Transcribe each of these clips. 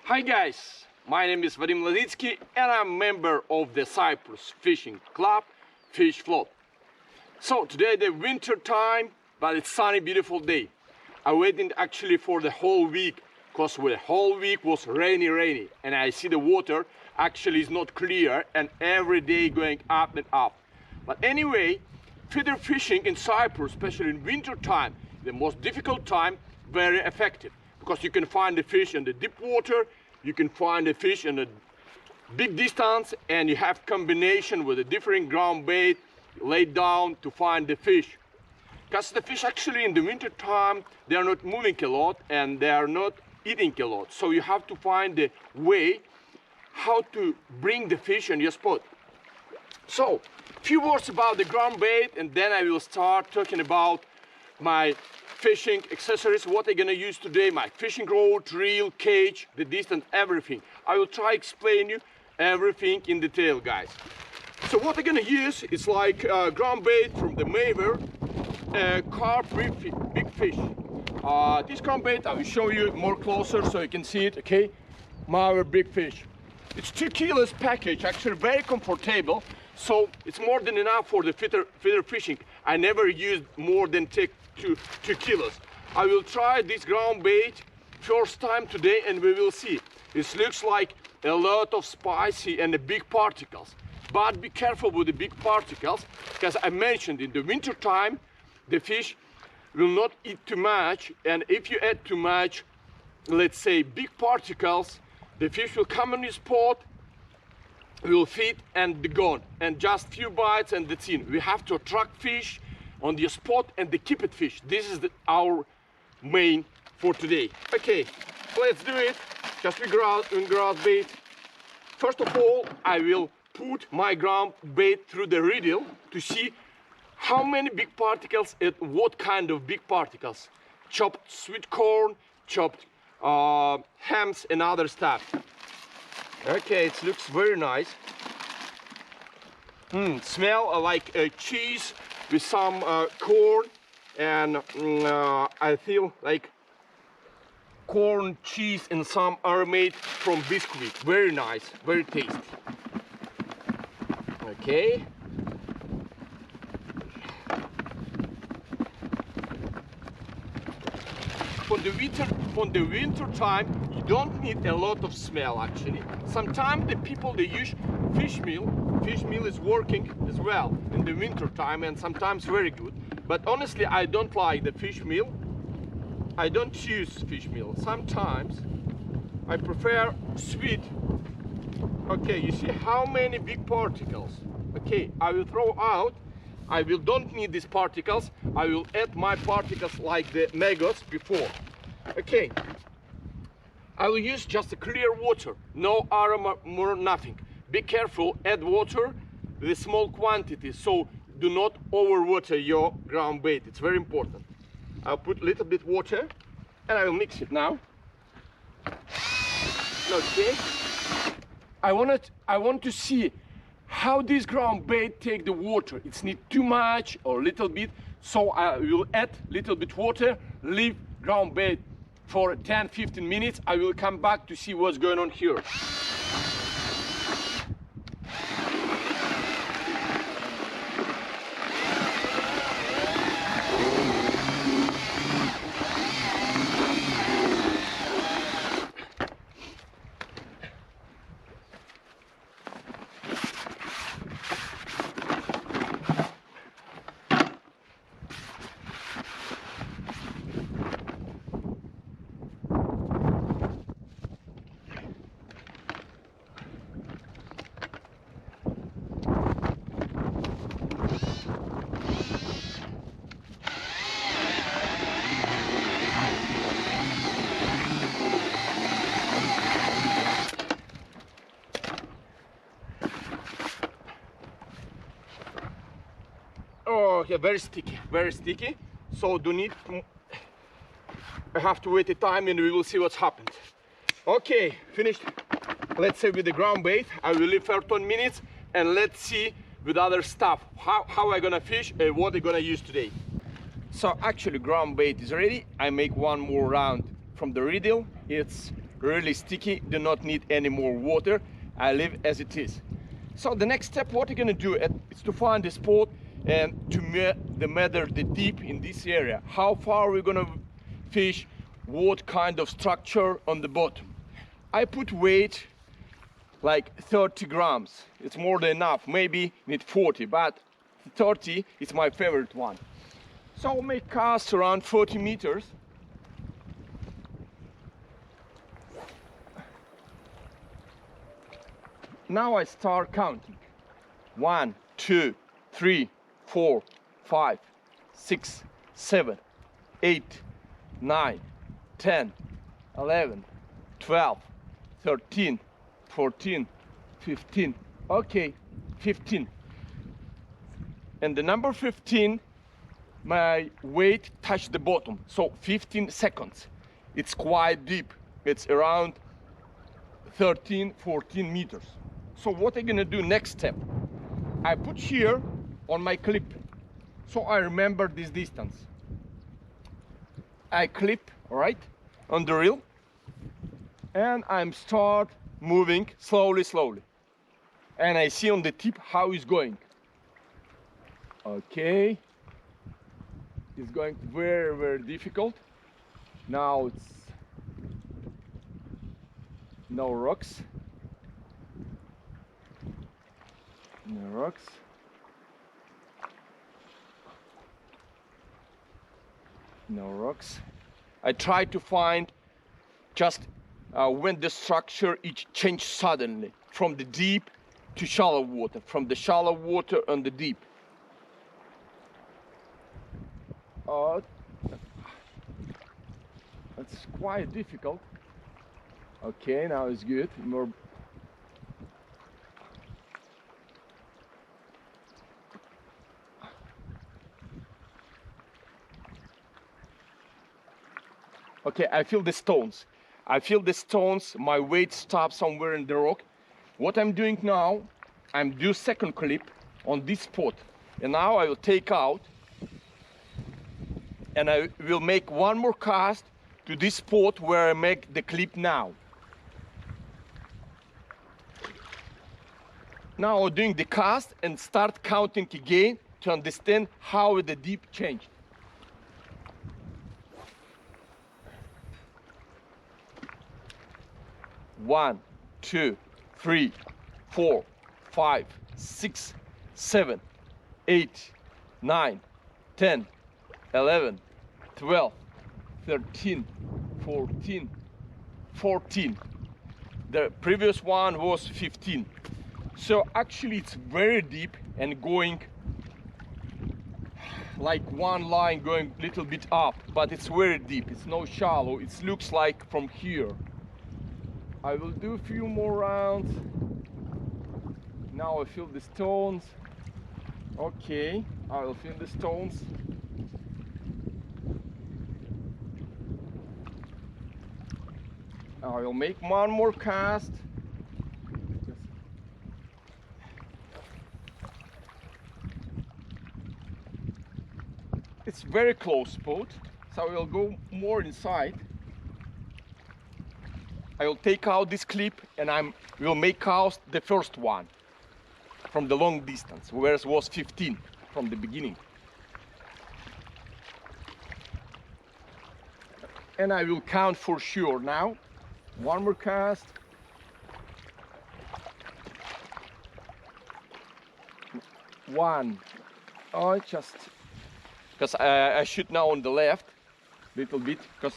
Hi guys, my name is Vadim Laditsky and I'm a member of the Cyprus fishing club Fish Float. So today the winter time, but it's sunny, beautiful day. I waited actually for the whole week because the whole week was rainy and I see the water actually is not clear and every day going up and up. But anyway, feeder fishing in Cyprus, especially in winter time, the most difficult time, very effective. Because you can find the fish in the deep water, you can find the fish in a big distance, and you have combination with a different ground bait laid down to find the fish. Because the fish actually in the winter time, they are not moving a lot and they are not eating a lot. So you have to find the way how to bring the fish on your spot. So, few words about the ground bait and then I will start talking about my fishing accessories, what I'm gonna use today, my fishing rod, reel, cage, the distance, everything. I will try explain you everything in detail, guys. So what I'm gonna use is like ground bait from the Maver, carp big fish. This ground bait I will show you more closer so you can see it, okay? Maver big fish. It's 2 kilos package, actually very comfortable. So it's more than enough for the feeder fishing. I never used more than 2 kilos. I will try this ground bait first time today and we will see. It looks like a lot of spicy and the big particles. But be careful with the big particles because I mentioned in the winter time the fish will not eat too much, and if you add too much, let's say big particles, the fish will come on your spot, will feed and be gone, and just few bites and that's it. We have to attract fish on the spot and the keep it fish. This is our main for today. Okay, let's do it. Just we ground bait. First of all, I will put my ground bait through the riddle to see how many big particles and what kind of big particles. Chopped sweet corn, chopped hams and other stuff. Okay, it looks very nice. Smell like cheese with some corn, and I feel like corn, cheese and some aromatic from biscuit. Very nice, very tasty. Okay. For the winter time, you don't need a lot of smell actually. Sometimes the people they use fish meal. Fish meal is working as well in the winter time and sometimes very good. But honestly, I don't like the fish meal. I don't use fish meal. Sometimes I prefer sweet. Okay, you see how many big particles. Okay, I will throw out. Don't need these particles. I will add my particles like the maggots before. Okay, I will use just a clear water, no aroma, more nothing. Be careful, add water with small quantity, so do not overwater your ground bait. It's very important. I'll put a little bit water and I will mix it now. Okay. I want to see how this ground bait take the water. It's not too much or little bit, so I will add little bit water, leave ground bait for 10-15 minutes. I will come back to see what's going on here. Oh, yeah, very sticky. So do need to, I have to wait a time and we will see what's happened. Okay, finished. Let's say with the ground bait, I will leave for 10 minutes and let's see with other stuff how I gonna fish and what I gonna use today. So actually ground bait is ready. I make one more round from the riddle. It's really sticky, do not need any more water. I leave as it is. So the next step, what you're gonna do is to find a spot and to measure the deep in this area. How far we're gonna fish, what kind of structure on the bottom. I put weight like 30 grams. It's more than enough. Maybe need 40, but 30 is my favorite one. So I'll make cast around 40 meters. Now I start counting. 1, 2, 3, 4, 5, 6, 7, 8, 9, 10, 11, 12, 13, 14, 15. Okay, 15. And the number 15, my weight touched the bottom. So 15 seconds. It's quite deep. It's around 13, 14 meters. So what I'm gonna do next step, I put here on my clip. So I remember this distance. I clip, right, on the reel. And I'm start moving slowly, slowly. And I see on the tip how it's going. Okay. It's going very, very difficult. Now it's no rocks. No rocks. No rocks. I try to find just when the structure it changed suddenly from the deep to shallow water, from the shallow water and the deep. That's quite difficult. Okay, now it's good. More. Okay, I feel the stones. I feel the stones, my weight stops somewhere in the rock. What I'm doing now, I'm do second clip on this spot. And now I will take out and I will make one more cast to this spot where I make the clip now. Now I'm doing the cast and start counting again to understand how the deep changed. One, 2, 3, 4, 5, 6, 7, 8, 9, 10, 11, 12, 13, 14, 14. The previous one was 15. So actually it's very deep and going like one line going a little bit up, but it's very deep. It's not shallow. It looks like from here. I will do a few more rounds. Now I feel the stones. Okay, I will feel the stones. I will make one more cast. It's very close spot, so I will go more inside. I will take out this clip and I will make cast the first one from the long distance, where it was 15 from the beginning. And I will count for sure now. One more cast. One. Oh, just because I shoot now on the left little bit, because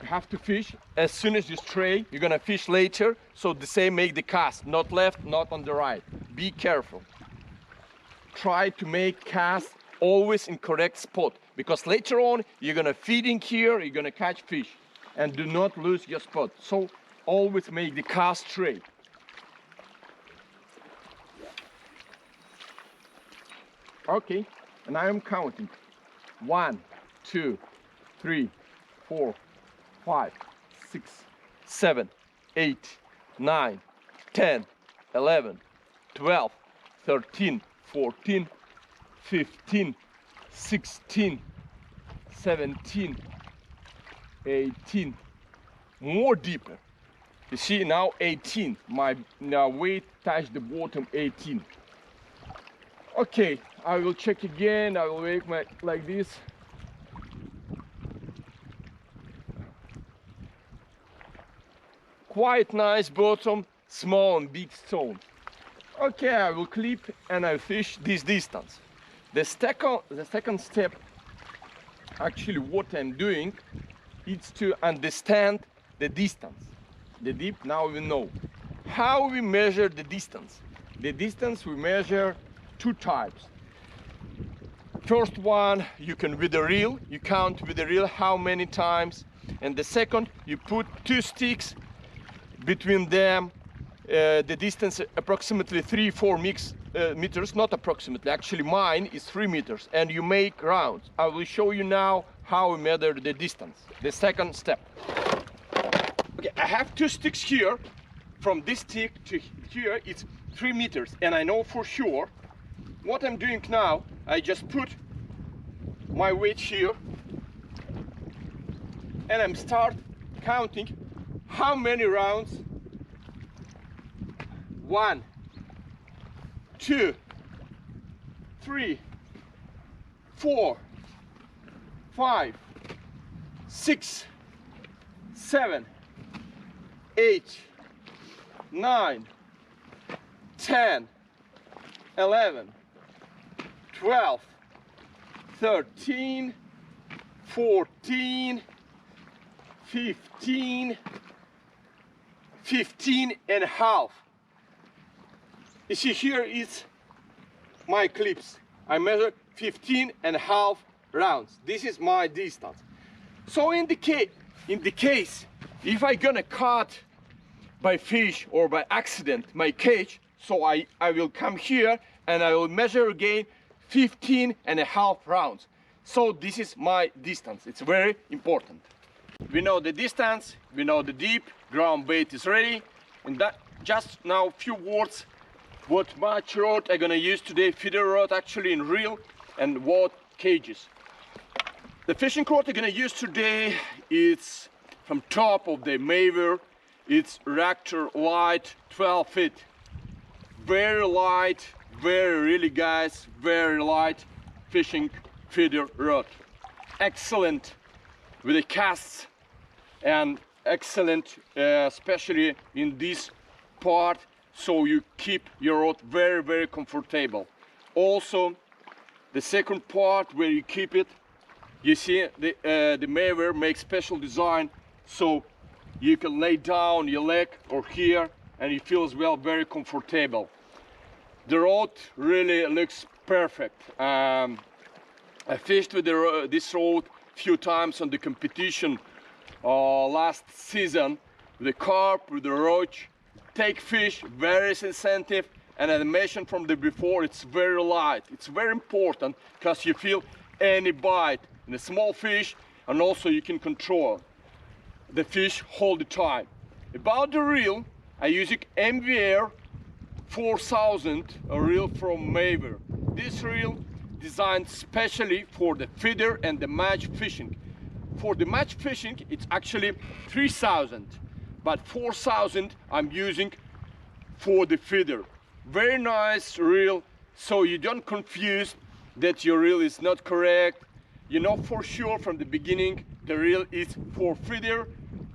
you have to fish as soon as you stray. You're gonna fish later, so the same make the cast, not left, not on the right. Be careful. Try to make cast always in correct spot, because later on you're gonna feeding here, you're gonna catch fish, and do not lose your spot. So always make the cast straight. Okay, and I am counting. 1, 2, 3, 4, 5, 6, 7, 8, 9, 10, 11, 12, 13, 14, 15, 16, 17, 18. More deeper. You see now 18. My now weight touched the bottom 18. Okay, I will check again. I will make my like this. Quite nice bottom, small and big stone. Okay, I will clip and I fish this distance. The second step, actually what I'm doing, is to understand the distance. The deep, now we know. How we measure the distance? The distance we measure two types. First one, you can with the reel, you count with the reel how many times. And the second, you put two sticks between them, the distance approximately 3-4 meters, not approximately, actually mine is 3 meters, and you make rounds. I will show you now how we measure the distance, the second step. Okay, I have two sticks here. From this stick to here, it's 3 meters, and I know for sure what I'm doing now. I just put my weight here, and I'm start counting how many rounds. 1, 2, 3, 4, 5, 6, 7, 8, 9, 10, 11, 12, 13, 14, 15, 15 and a half. You see, here is my clips. I measure 15 and a half rounds. This is my distance. So in the case if I gonna cut by fish or by accident my cage, so I will come here and I will measure again 15 and a half rounds. So this is my distance. It's very important. We know the distance, we know the deep, ground bait is ready, and that just now a few words what much rod I'm gonna use today. Feeder rod actually in reel and what cages. The fishing rod I'm gonna use today is from top of the Maver. It's Raptor Light 12 feet. Very light, really guys, very light fishing feeder rod. Excellent with the casts and excellent especially in this part, so you keep your rod very comfortable. Also the second part where you keep it, you see the Maver makes special design, so you can lay down your leg or here and it feels well very comfortable. The rod really looks perfect. I fished with this rod few times on the competition last season with the carp, with the roach. Take fish, very sensitive, and as I mentioned from the before, it's very light. It's very important because you feel any bite in a small fish, and also you can control the fish all the time. About the reel, I using MVR 4000, a reel from Maver. This reel designed specially for the feeder and the match fishing. For the match fishing, it's actually 3000, but 4000 I'm using for the feeder. Very nice reel, so you don't confuse that your reel is not correct. You know for sure from the beginning the reel is for feeder,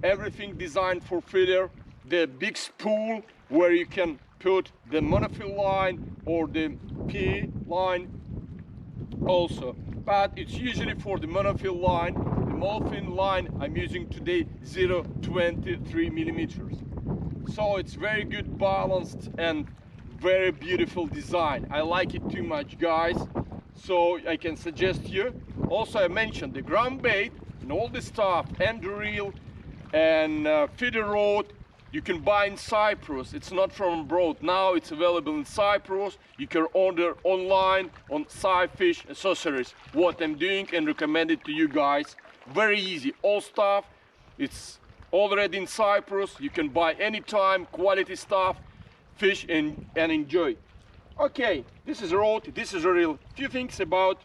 everything designed for feeder. The big spool where you can put the monofill line or the P line also, but it's usually for the monofill line. The monofill line I'm using today 0.23 millimeters. So it's very good balanced and very beautiful design. I like it too much, guys, so I can suggest you. Also I mentioned the ground bait and all the stuff and the reel and feeder rod you can buy in Cyprus. It's not from abroad. Now it's available in Cyprus. You can order online on Cyfish Accessories. What I'm doing and recommend it to you guys. Very easy. All stuff, it's already in Cyprus. You can buy anytime, quality stuff, fish and enjoy. Okay, this is a rod, this is a reel. Few things about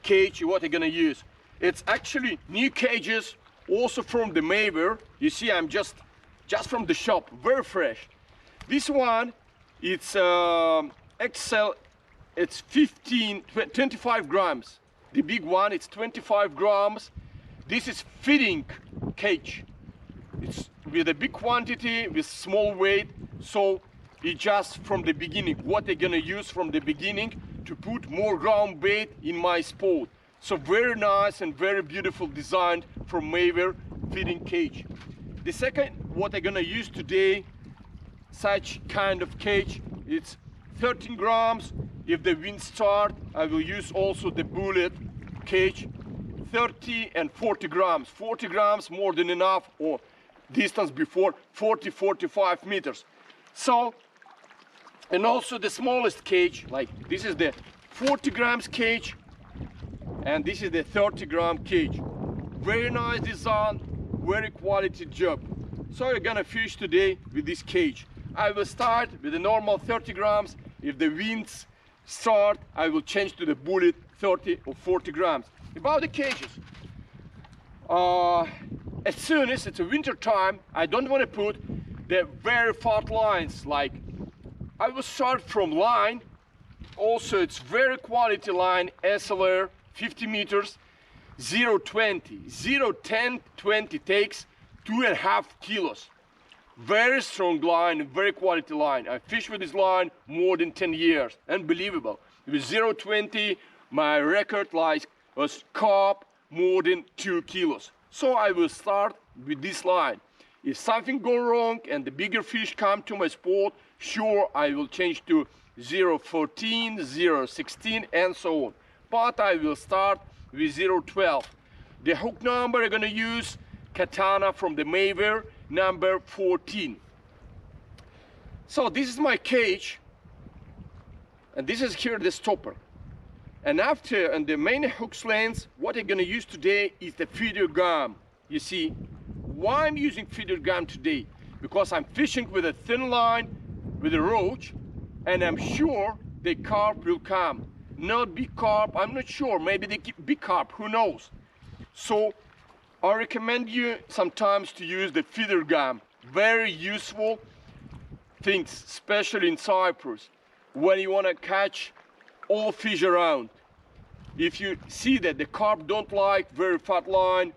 cage, what I'm gonna use. It's actually new cages also from the Mayweather. You see, I'm just from the shop, very fresh. This one, it's XL, it's 25 grams. The big one, it's 25 grams. This is feeding cage. It's with a big quantity, with small weight, so it's just from the beginning, what they're gonna use from the beginning to put more ground bait in my spot. So very nice and very beautiful design from Mayweather feeding cage. The second, what I'm gonna use today, such kind of cage, it's 13 grams. If the wind start, I will use also the bullet cage, 30 and 40 grams. 40 grams more than enough, or distance before 40-45 meters. So, and also the smallest cage, like this is the 40 grams cage, and this is the 30-gram cage. Very nice design, very quality job. So you're gonna fish today with this cage. I will start with the normal 30 grams. If the winds start, I will change to the bullet 30 or 40 grams. About the cages, as soon as it's a winter time, I don't want to put the very fat lines. Like I will start from line. Also, it's very quality line, SLR, 50 meters, 0.20, 0.10, 20 takes 2.5 kilos. Very strong line, very quality line. I fish with this line more than 10 years, unbelievable. With 0.20, my record was carp more than 2 kilos. So I will start with this line. If something go wrong and the bigger fish come to my spot, sure, I will change to 0.14, 0.16 and so on. But I will start with 0.12. The hook number I'm gonna use, Katana from the Mayweather, number 14. So this is my cage, and this is here the stopper. And after, and the main hook length, what I'm gonna use today is the feeder gum. You see, why I'm using feeder gum today? Because I'm fishing with a thin line, with a roach, and I'm sure the carp will come. Not big carp, I'm not sure, maybe they keep big carp, who knows? So I recommend you sometimes to use the feeder gum. Very useful things, especially in Cyprus, when you wanna catch all fish around. If you see that the carp don't like very fat line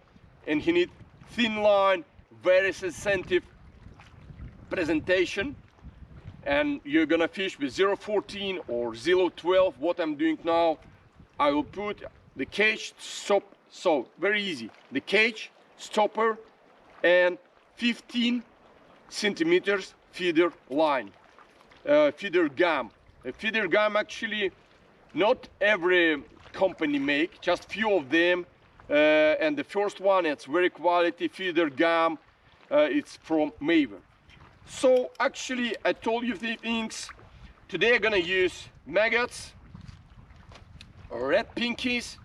and he need thin line, very sensitive presentation, and you're gonna fish with 0.14 or 0.12, what I'm doing now, I will put the cage stop. So very easy, the cage, stopper, and 15 centimeters feeder line, feeder gum. A feeder gum actually not every company make, just few of them, and the first one, it's very quality feeder gum, it's from Mayweather. So actually I told you the things. Today I'm gonna use maggots, red pinkies,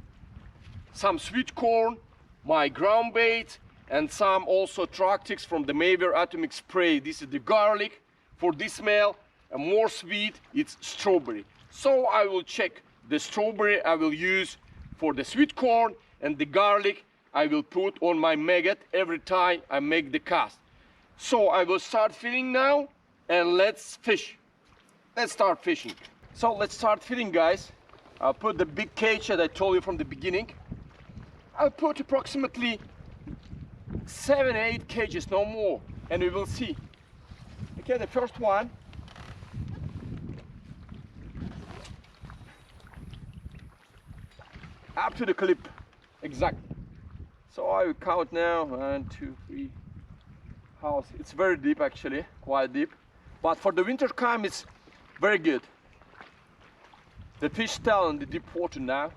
some sweet corn, my ground bait, and some also tactics from the Mayweather atomic spray. This is the garlic for this smell, and more sweet, it's strawberry. So I will check the strawberry I will use for the sweet corn, and the garlic I will put on my maggot every time I make the cast. So I will start feeding now, and let's fish. Let's start fishing. So let's start feeding, guys. I'll put the big cage that I told you from the beginning. I'll put approximately 7-8 cages, no more, and we will see. Okay, the first one. Up to the clip, exactly. So I will count now, 1, 2, 3. House. It's very deep actually, quite deep. But for the winter time, it's very good. The fish tell in the deep water now.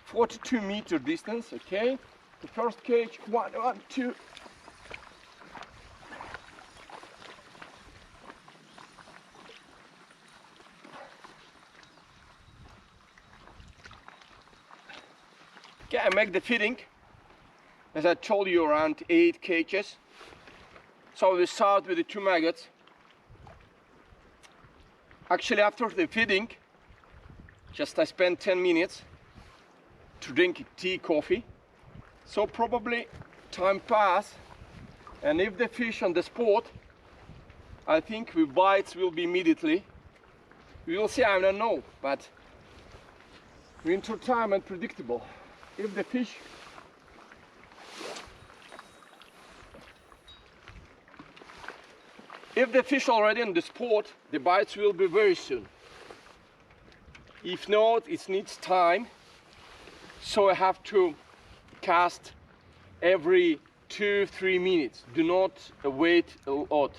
"42-meter distance, okay. The first cage, 1, 2. Okay, I make the feeding, as I told you, around 8 cages. So we start with the 2 maggots. Actually, after the feeding, Just I spent 10 minutes to drink tea, coffee. So probably time pass, and if the fish on the spot, I think the bites will be immediately. We will see, I don't know, but winter time unpredictable. If the fish already on the spot, the bites will be very soon. If not, it needs time. So I have to cast every 2-3 minutes. Do not wait a lot,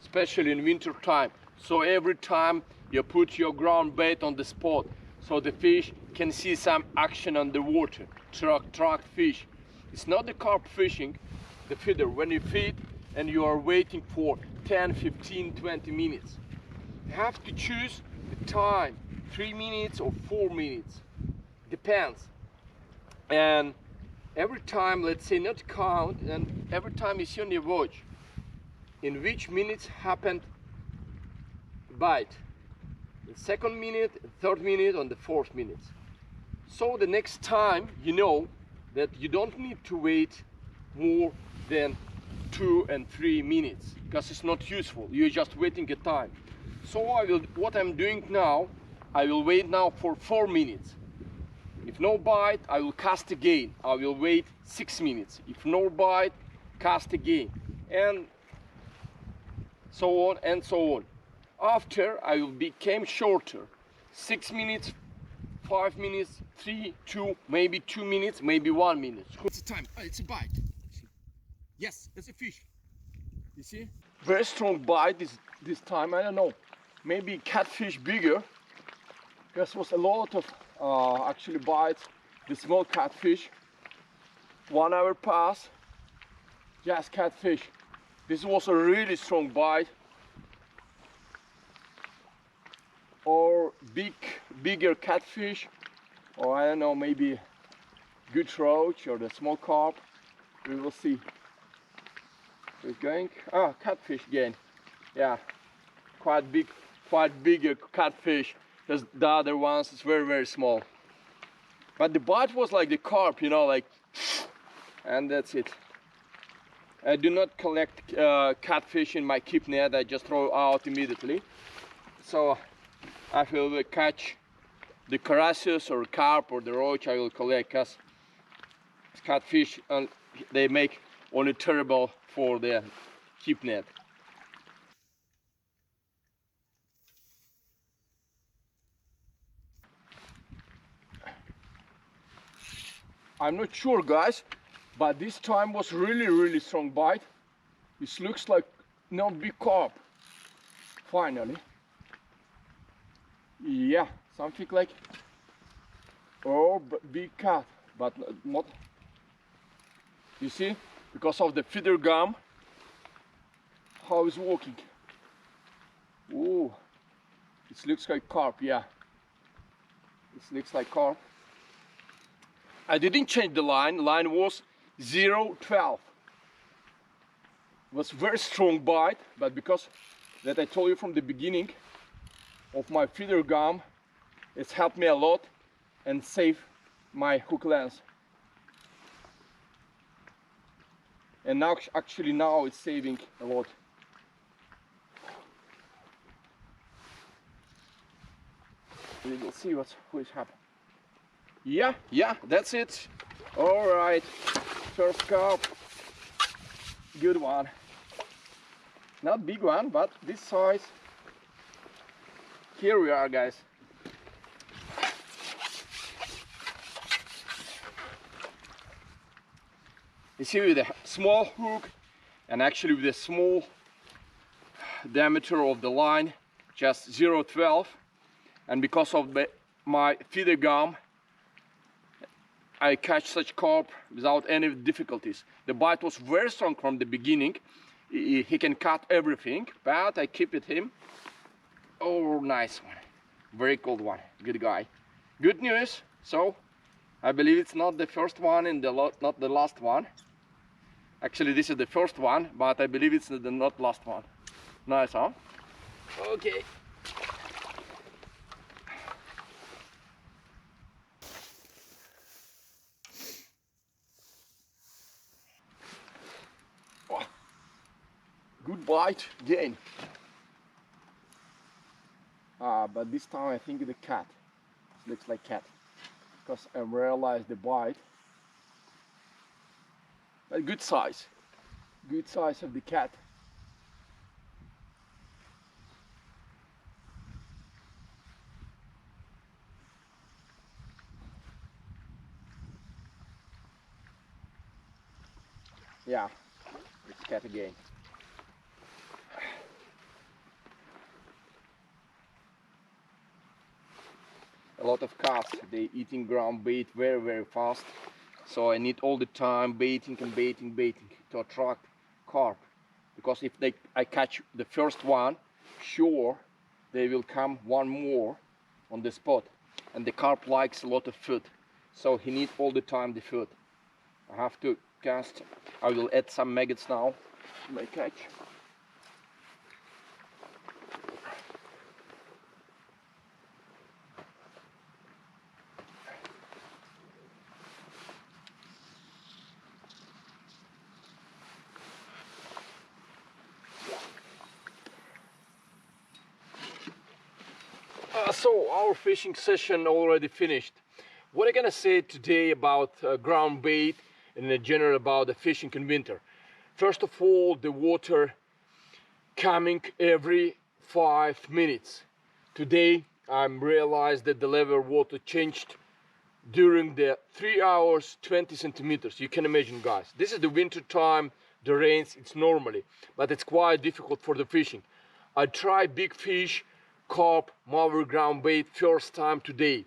especially in winter time. So every time you put your ground bait on the spot, so the fish can see some action on the water. Track fish. It's not the carp fishing, the feeder. When you feed and you are waiting for 10, 15, 20 minutes, you have to choose the time, 3 minutes or 4 minutes, depends. And every time, let's say, not count, and every time you see on your watch in which minutes happened bite, the second minute, third minute, and the fourth minute. So the next time you know that you don't need to wait more than 2 and 3 minutes, because it's not useful. You're just waiting a time. So what I'm doing now, I will wait now for 4 minutes. If no bite, I will cast again. I will wait 6 minutes. If no bite, cast again, and so on and so on. After, I will become shorter. 6 minutes, 5 minutes, 3, 2, maybe 2 minutes, maybe 1 minute. What's the time? Oh, it's a bite. Yes, it's a fish. You see? Very strong bite this time. I don't know. Maybe catfish bigger. There was a lot of actually bites. The small catfish. 1 hour pass. Just catfish. This was a really strong bite. Or bigger catfish, or I don't know, maybe good roach or the small carp. We will see. We're going. Ah, catfish again. Yeah, quite bigger catfish. Because the other ones is very small. But the bite was like the carp, you know, like, and that's it. I do not collect catfish in my keep net. I just throw out immediately. So I will catch the carassius or carp or the roach. I will collect, because catfish they make only terrible for the keep net. I'm not sure, guys, but this time was really strong bite. This looks like no big carp. Finally. Yeah, something like, oh, big cat, but not. You see, because of the feeder gum, how it's walking. Oh, it looks like carp. Yeah, it looks like carp. I didn't change the line. The line was 0.12. It was very strong bite, but because that I told you from the beginning of my feeder gum, it's helped me a lot and saved my hook length. And now, actually now it's saving a lot. We will see what is happening. Yeah, that's it. All right, first carp, good one. Not big one, but this size. Here we are, guys. You see, with a small hook and actually with a small diameter of the line, just 0.12, and because of my feeder gum, I catch such carp without any difficulties. The bite was very strong from the beginning. He can cut everything, but I keep it him. Oh, nice one. Very cold one. Good guy. Good news. So I believe it's not the first one and not the last one. Actually, this is the first one, but I believe it's the not last one. Nice, huh? Okay. bite again. But this time I think the cat. Looks like cat. Because I realized the bite. But good size. Good size of the cat. Yeah, it's cat again. A lot of cats, they eating ground bait very fast. So I need all the time baiting and baiting to attract carp. Because if I catch the first one, sure they will come one more on the spot. And the carp likes a lot of food. So he needs all the time the food. I have to cast. I will add some maggots now to my catch. So our fishing session already finished. What I'm gonna say today about ground bait and in general about the fishing in winter. First of all, the water coming every 5 minutes. Today I realized that the level of water changed during the 3 hours 20 centimeters. You can imagine, guys, this is the winter time, the rains, it's normally, but it's quite difficult for the fishing. I tried big fish, carp, marvel ground bait first time today.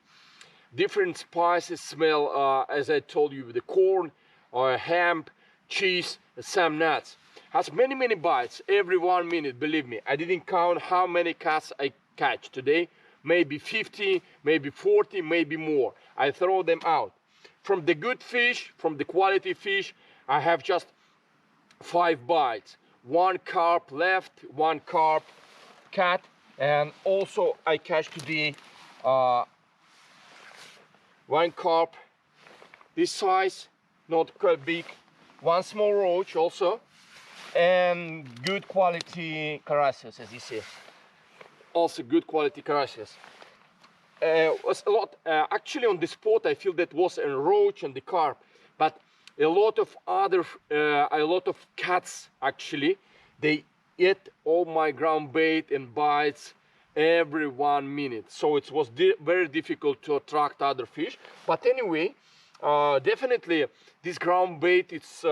Different spices smell, as I told you, the corn, hemp, cheese, some nuts. Has many bites every 1 minute, believe me. I didn't count how many casts I catch today. Maybe 50, maybe 40, maybe more. I throw them out. From the good fish, from the quality fish, I have just 5 bites. 1 carp left, 1 carp cat. And also I catch today 1 carp this size, not quite big, 1 small roach also, and good quality karasios, as you see. Also good quality karasios. Was a lot actually on the spot. I feel that was a roach and the carp, but a lot of other cats actually, they ate all my ground bait and bites every 1 minute. So it was very difficult to attract other fish. But anyway, definitely this ground bait is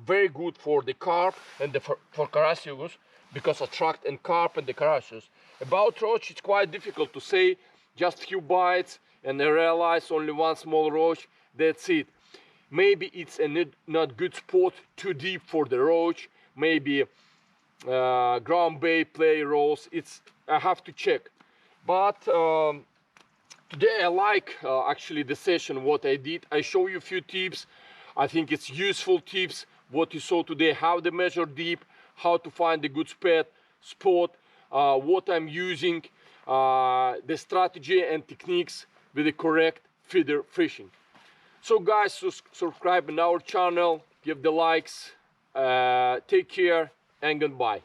very good for the carp and for karasios, because attract and carp and the karasios. About roach, it's quite difficult to say. Just few bites and I realize only 1 small roach. That's it. Maybe it's a not good spot, too deep for the roach. Maybe ground bait play roles. I have to check. But today I like actually the session what I did. I show you a few tips. I think it's useful tips what you saw today, how to measure deep, how to find a good spot, what I'm using, the strategy and techniques with the correct feeder fishing. So guys, subscribe on our channel, give the likes, take care and goodbye.